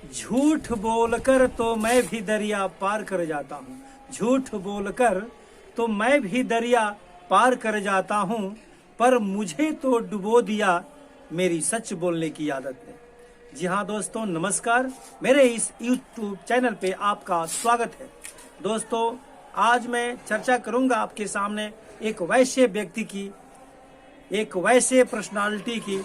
झूठ बोलकर तो मैं भी दरिया पार कर जाता हूँ। झूठ बोलकर तो मैं भी दरिया पार कर जाता हूँ, पर मुझे तो डुबो दिया मेरी सच बोलने की आदत ने। जी हाँ दोस्तों, नमस्कार। मेरे इस YouTube चैनल पे आपका स्वागत है। दोस्तों, आज मैं चर्चा करूंगा आपके सामने एक वैसे व्यक्ति की, एक वैसे पर्सनालिटी की,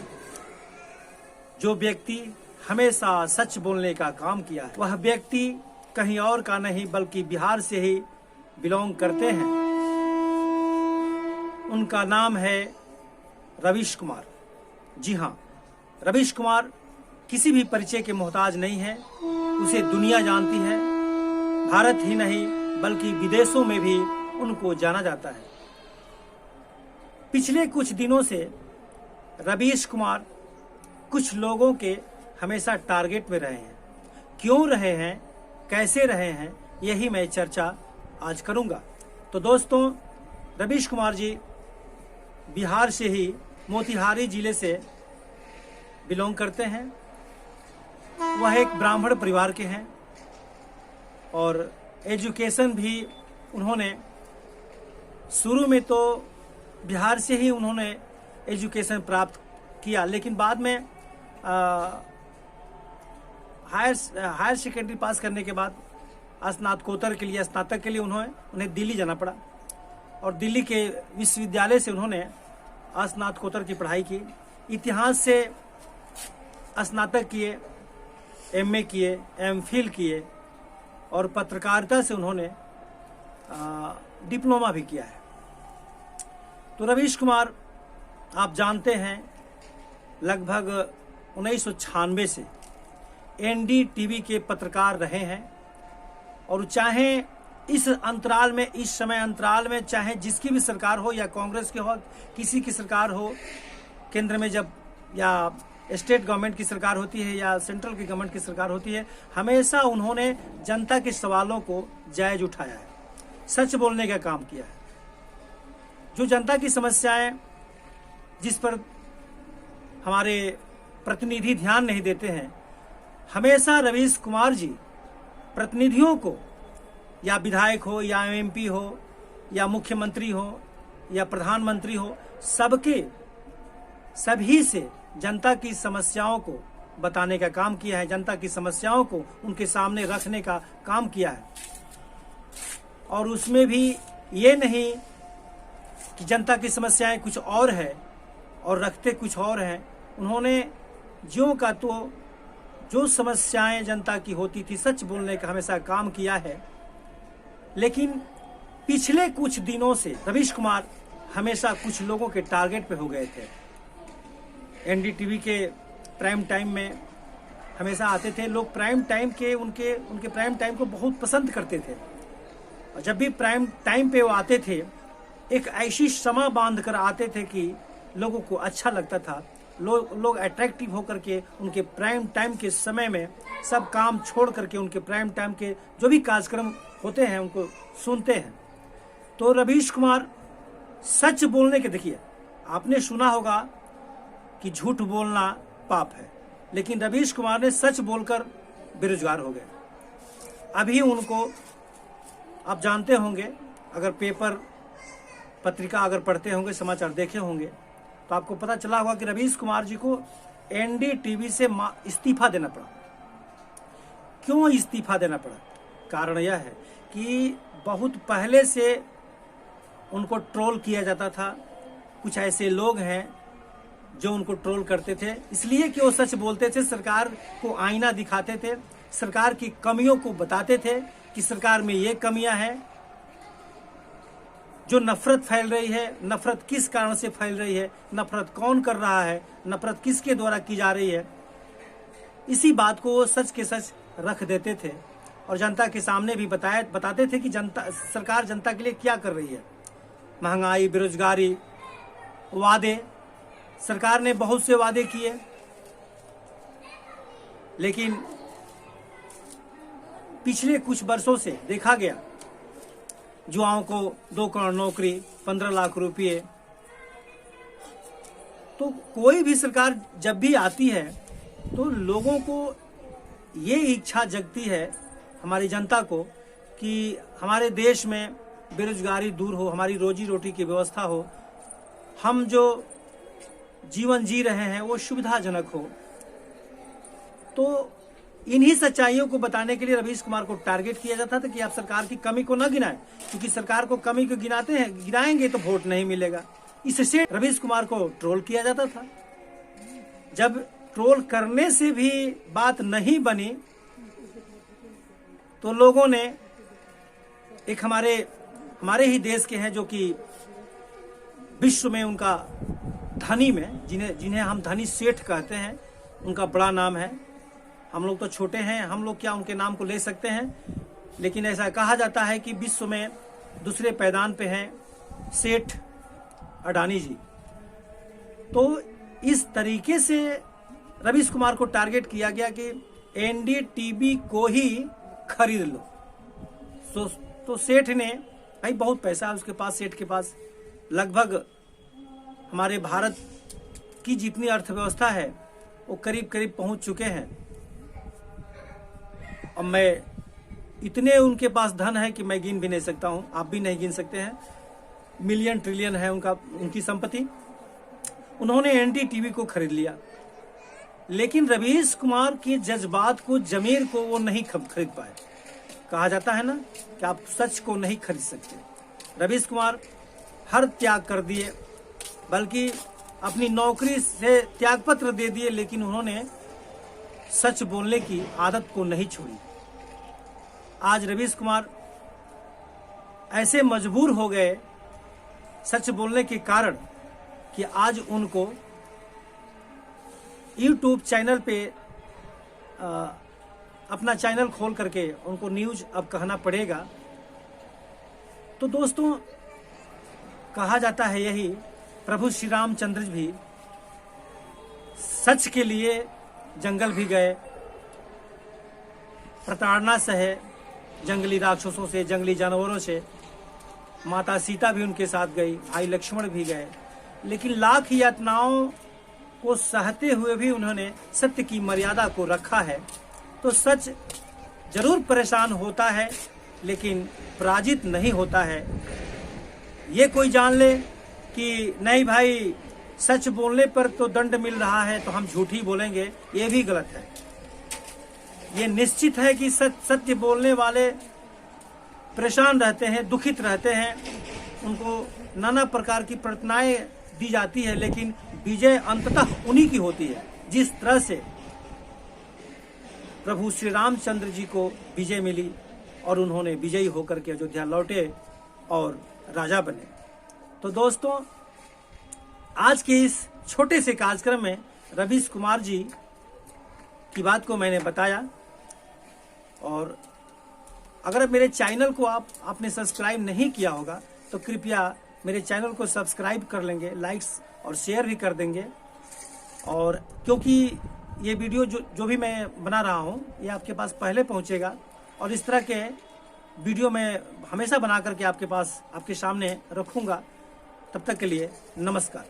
जो व्यक्ति हमेशा सच बोलने का काम किया है। वह व्यक्ति कहीं और का नहीं बल्कि बिहार से ही बिलोंग करते हैं। उनका नाम है रवीश कुमार। जी हाँ, रवीश कुमार किसी भी परिचय के मोहताज नहीं है। उसे दुनिया जानती है। भारत ही नहीं बल्कि विदेशों में भी उनको जाना जाता है। पिछले कुछ दिनों से रवीश कुमार कुछ लोगों के हमेशा टारगेट में रहे हैं। क्यों रहे हैं, कैसे रहे हैं, यही मैं चर्चा आज करूंगा। तो दोस्तों, रवीश कुमार जी बिहार से ही मोतिहारी जिले से बिलोंग करते हैं। वह एक ब्राह्मण परिवार के हैं और एजुकेशन भी उन्होंने शुरू में तो बिहार से ही उन्होंने एजुकेशन प्राप्त किया, लेकिन बाद में हायर सेकेंडरी पास करने के बाद स्नातक के लिए उन्हें दिल्ली जाना पड़ा और दिल्ली के विश्वविद्यालय से उन्होंने स्नातकोत्तर की पढ़ाई की। इतिहास से स्नातक किए, एमए किए, एमफिल किए और पत्रकारिता से उन्होंने डिप्लोमा भी किया है। तो रवीश कुमार, आप जानते हैं, लगभग 1996 से एनडीटीवी के पत्रकार रहे हैं और चाहे इस समय अंतराल में चाहे जिसकी भी सरकार हो, या कांग्रेस की हो, किसी की सरकार हो, केंद्र में जब या स्टेट गवर्नमेंट की सरकार होती है या सेंट्रल की गवर्नमेंट की सरकार होती है, हमेशा उन्होंने जनता के सवालों को जायज उठाया है, सच बोलने का काम किया है। जो जनता की समस्याएं जिस पर हमारे प्रतिनिधि ध्यान नहीं देते हैं, हमेशा रवीश कुमार जी प्रतिनिधियों को, या विधायक हो या एमपी हो या मुख्यमंत्री हो या प्रधानमंत्री हो, सभी से जनता की समस्याओं को बताने का काम किया है, जनता की समस्याओं को उनके सामने रखने का काम किया है। और उसमें भी ये नहीं कि जनता की समस्याएं कुछ और है और रखते कुछ और हैं। उन्होंने ज्यों का तो जो समस्याएं जनता की होती थी, सच बोलने का हमेशा काम किया है। लेकिन पिछले कुछ दिनों से रवीश कुमार हमेशा कुछ लोगों के टारगेट पे हो गए थे। एनडीटीवी के प्राइम टाइम में हमेशा आते थे लोग। प्राइम टाइम के उनके प्राइम टाइम को बहुत पसंद करते थे और जब भी प्राइम टाइम पे वो आते थे, एक ऐसी समा बांध कर आते थे कि लोगों को अच्छा लगता था। लोग अट्रैक्टिव होकर के उनके प्राइम टाइम के समय में सब काम छोड़ करके उनके प्राइम टाइम के जो भी कार्यक्रम होते हैं उनको सुनते हैं। तो रवीश कुमार सच बोलने के, देखिए, आपने सुना होगा कि झूठ बोलना पाप है, लेकिन रवीश कुमार ने सच बोलकर बेरोजगार हो गए। अभी उनको, आप जानते होंगे, अगर पेपर पत्रिका अगर पढ़ते होंगे, समाचार देखे होंगे, तो आपको पता चला होगा कि रवीश कुमार जी को एनडीटीवी से इस्तीफा देना पड़ा। क्यों इस्तीफा देना पड़ा? कारण यह है कि बहुत पहले से उनको ट्रोल किया जाता था। कुछ ऐसे लोग हैं जो उनको ट्रोल करते थे, इसलिए कि वो सच बोलते थे, सरकार को आईना दिखाते थे, सरकार की कमियों को बताते थे कि सरकार में ये कमियां हैं। जो नफरत फैल रही है, नफरत किस कारण से फैल रही है, नफरत कौन कर रहा है, नफरत किसके द्वारा की जा रही है, इसी बात को वो सच के सच रख देते थे और जनता के सामने भी बताते थे कि सरकार जनता के लिए क्या कर रही है। महंगाई, बेरोजगारी, वादे, सरकार ने बहुत से वादे किए, लेकिन पिछले कुछ वर्षों से देखा गया युवाओं को 2 करोड़ नौकरी, 15 लाख रुपये। तो कोई भी सरकार जब भी आती है तो लोगों को ये इच्छा जगती है हमारी जनता को कि हमारे देश में बेरोजगारी दूर हो, हमारी रोजी रोटी की व्यवस्था हो, हम जो जीवन जी रहे हैं वो सुविधाजनक हो। तो इन्हीं सच्चाइयों को बताने के लिए रवीश कुमार को टारगेट किया जाता था कि आप सरकार की कमी को न गिनाएं, क्योंकि सरकार को कमी को गिनाएंगे तो वोट नहीं मिलेगा। इससे रवीश कुमार को ट्रोल किया जाता था। जब ट्रोल करने से भी बात नहीं बनी तो लोगों ने एक हमारे ही देश के हैं जो कि विश्व में उनका धनी में जिन्हें हम धनी सेठ कहते हैं, उनका बड़ा नाम है। हम लोग तो छोटे हैं, हम लोग क्या उनके नाम को ले सकते हैं, लेकिन ऐसा कहा जाता है कि विश्व में दूसरे पैदान पे हैं सेठ अडानी जी। तो इस तरीके से रवीश कुमार को टारगेट किया गया कि एनडीटीवी को ही खरीद लो। तो सेठ ने, भाई बहुत पैसा है उसके पास, सेठ के पास लगभग हमारे भारत की जितनी अर्थव्यवस्था है वो करीब करीब पहुंच चुके हैं। अब मैं इतने उनके पास धन है कि मैं गिन भी नहीं सकता हूं, आप भी नहीं गिन सकते हैं। मिलियन ट्रिलियन है उनकी संपत्ति। उन्होंने एनडीटीवी को खरीद लिया, लेकिन रवीश कुमार के जज्बात को, जमीर को वो नहीं खरीद पाए। कहा जाता है ना कि आप सच को नहीं खरीद सकते। रवीश कुमार हर त्याग कर दिए, बल्कि अपनी नौकरी से त्यागपत्र दे दिए, लेकिन उन्होंने सच बोलने की आदत को नहीं छोड़ी। आज रवीश कुमार ऐसे मजबूर हो गए सच बोलने के कारण कि आज उनको यूट्यूब चैनल पे अपना चैनल खोल करके उनको न्यूज अब कहना पड़ेगा। तो दोस्तों, कहा जाता है यही, प्रभु श्री रामचंद्र भी सच के लिए जंगल भी गए, प्रताड़ना सहे जंगली राक्षसों से, जंगली जानवरों से। माता सीता भी उनके साथ गई, भाई लक्ष्मण भी गए, लेकिन लाख यातनाओं को सहते हुए भी उन्होंने सत्य की मर्यादा को रखा है। तो सच जरूर परेशान होता है, लेकिन पराजित नहीं होता है। ये कोई जान ले कि नहीं भाई, सच बोलने पर तो दंड मिल रहा है तो हम झूठ ही बोलेंगे, ये भी गलत है। ये निश्चित है कि सत्य बोलने वाले परेशान रहते हैं, दुखित रहते हैं, उनको नाना प्रकार की प्रार्थनाएं दी जाती है, लेकिन विजय अंततः उन्हीं की होती है। जिस तरह से प्रभु श्री रामचंद्र जी को विजय मिली और उन्होंने विजयी होकर के अयोध्या लौटे और राजा बने। तो दोस्तों, आज के इस छोटे से कार्यक्रम में रवीश कुमार जी की बात को मैंने बताया। और अगर मेरे चैनल को आपने सब्सक्राइब नहीं किया होगा तो कृपया मेरे चैनल को सब्सक्राइब कर लेंगे, लाइक्स और शेयर भी कर देंगे। और क्योंकि ये वीडियो जो भी मैं बना रहा हूँ ये आपके पास पहले पहुँचेगा, और इस तरह के वीडियो मैं हमेशा बना करके आपके सामने रखूँगा। तब तक के लिए नमस्कार।